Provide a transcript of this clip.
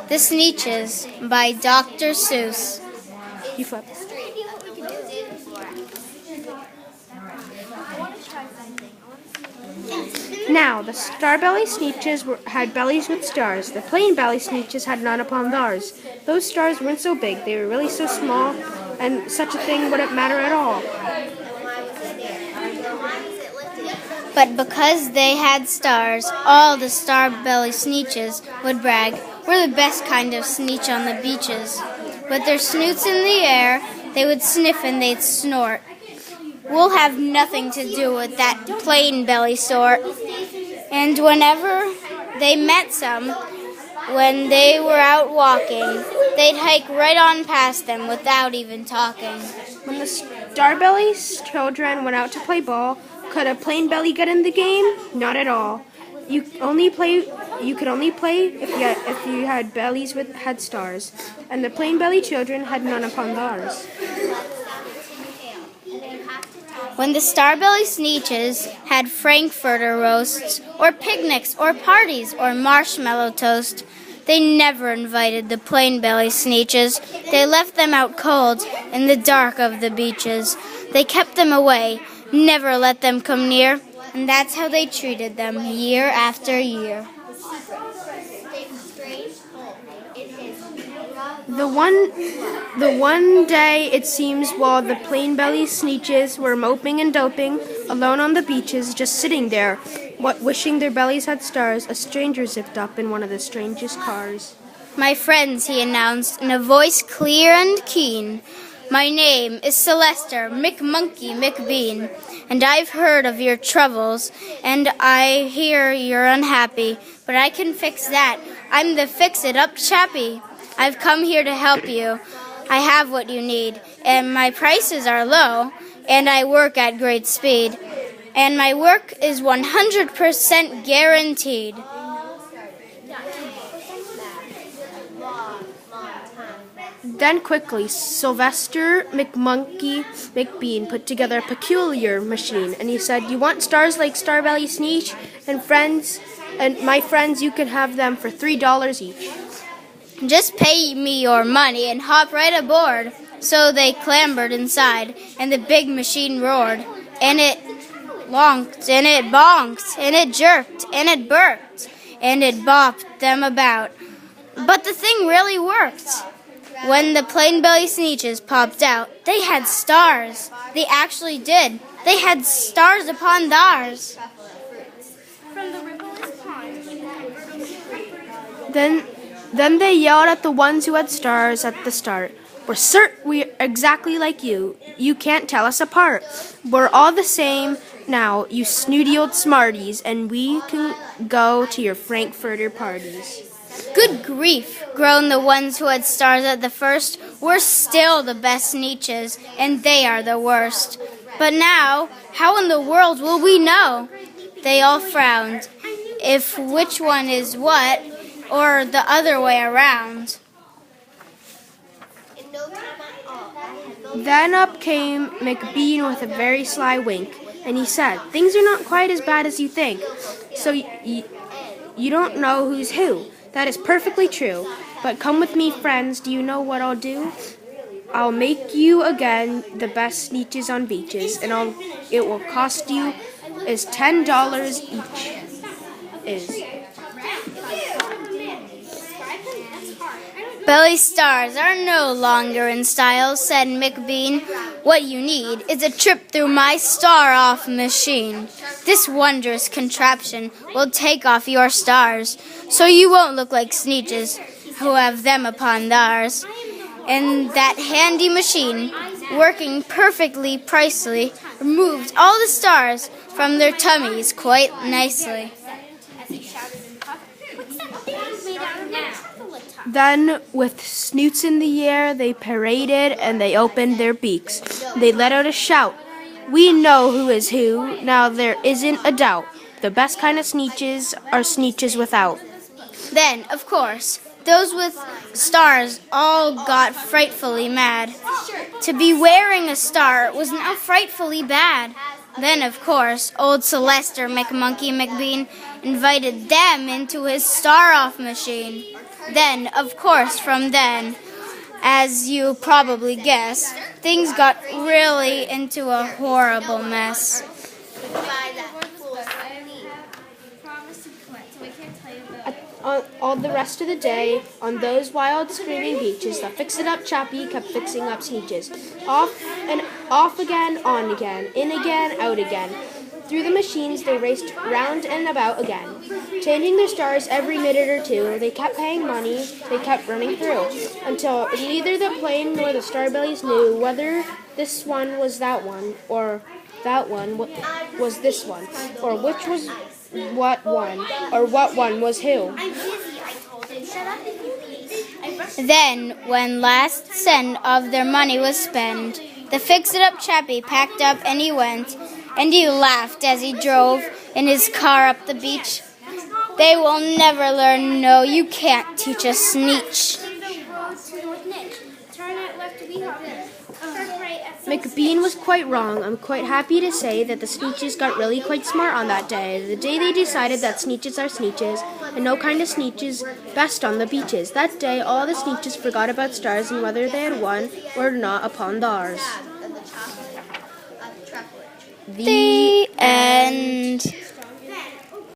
The Sneetches by Dr. Seuss. You flip. Now, the star-belly Sneetches had bellies with stars. The plain-belly Sneetches had none upon theirs. Those stars weren't so big, they were really so small, and such a thing wouldn't matter at all. But because they had stars, all the star-belly Sneetches would brag, "We're the best kind of Sneetch on the beaches." With their snoots in the air, they would sniff and they'd snort. "We'll have nothing to do with that plain belly sort." And whenever they met some, when they were out walking, they'd hike right on past them without even talking. When the star-belly children went out to play ball, could a plain belly get in the game? Not at all. You could only play if you had bellies had stars, and the plain belly children had none upon theirs. When the star-belly Sneetches had frankfurter roasts, or picnics, or parties, or marshmallow toast, they never invited the plain-belly Sneetches. They left them out cold in the dark of the beaches. They kept them away, never let them come near, and that's how they treated them year after year. The one day, it seems, while the plain-belly Sneetches were moping and doping, alone on the beaches, just sitting there, wishing their bellies had stars, a stranger zipped up in one of the strangest cars. "My friends," he announced in a voice clear and keen, "my name is Sylvester McMonkey McBean, and I've heard of your troubles, and I hear you're unhappy, but I can fix that. I'm the fix-it-up chappie. I've come here to help you. I have what you need, and my prices are low, and I work at great speed, and my work is 100% guaranteed." Then quickly, Sylvester McMonkey McBean put together a peculiar machine, and he said, "You want stars like Starbelly Sneetch and my friends, you can have them for $3 each. "Just pay me your money and hop right aboard." So they clambered inside, and the big machine roared, and it lonked, and it bonked, and it jerked, and it burped, and it bopped them about. But the thing really worked. When the plain-belly Sneetches popped out, they had stars. They actually did. They had stars upon theirs. Then they yelled at the ones who had stars at the start. We're exactly like you. You can't tell us apart. We're all the same now, you snooty old smarties, and we can go to your frankfurter parties." "Good grief," groaned the ones who had stars at the first. "We're still the best Sneetches, and they are the worst. But now, how in the world will we know?" They all frowned, if which one is what, or the other way around. Then up came McBean with a very sly wink, and he said, "Things are not quite as bad as you think. So you don't know who's who. That is perfectly true. But come with me, friends. Do you know what I'll do? I'll make you again the best Sneetches on beaches, and it will cost you is $10 each." "Belly stars are no longer in style," said McBean. "What you need is a trip through my star-off machine. This wondrous contraption will take off your stars, so you won't look like Sneetches who have them upon theirs." And that handy machine, working perfectly precisely, removed all the stars from their tummies quite nicely. Then, with snoots in the air, they paraded and they opened their beaks. They let out a shout. "We know who is who, now there isn't a doubt. The best kind of Sneetches are Sneetches without." Then, of course, those with stars all got frightfully mad. To be wearing a star was now frightfully bad. Then, of course, old Sylvester McMonkey McBean invited them into his star-off machine. Then, of course, from then, as you probably guessed, things got really into a horrible mess. All the rest of the day, on those wild screaming beaches, the fix-it-up chappie kept fixing up Sneetches. Off again, on again, in again, out again. Through the machines they raced round and about again. Changing their stars every minute or two, they kept paying money, they kept running through, until neither the plane nor the starbellies knew whether this one was that one, or that one was this one, or which was what one, or what one was who. Then, when last cent of their money was spent, the fix-it-up chappie packed up and he went, and he laughed as he drove in his car up the beach. They will never learn, no, you can't teach a Sneetch. McBean was quite wrong. I'm quite happy to say that the Sneetches got really quite smart on that day. The day they decided that Sneetches are Sneetches, and no kind of Sneetches best on the beaches. That day, all the Sneetches forgot about stars and whether they had won or not upon theirs. The end.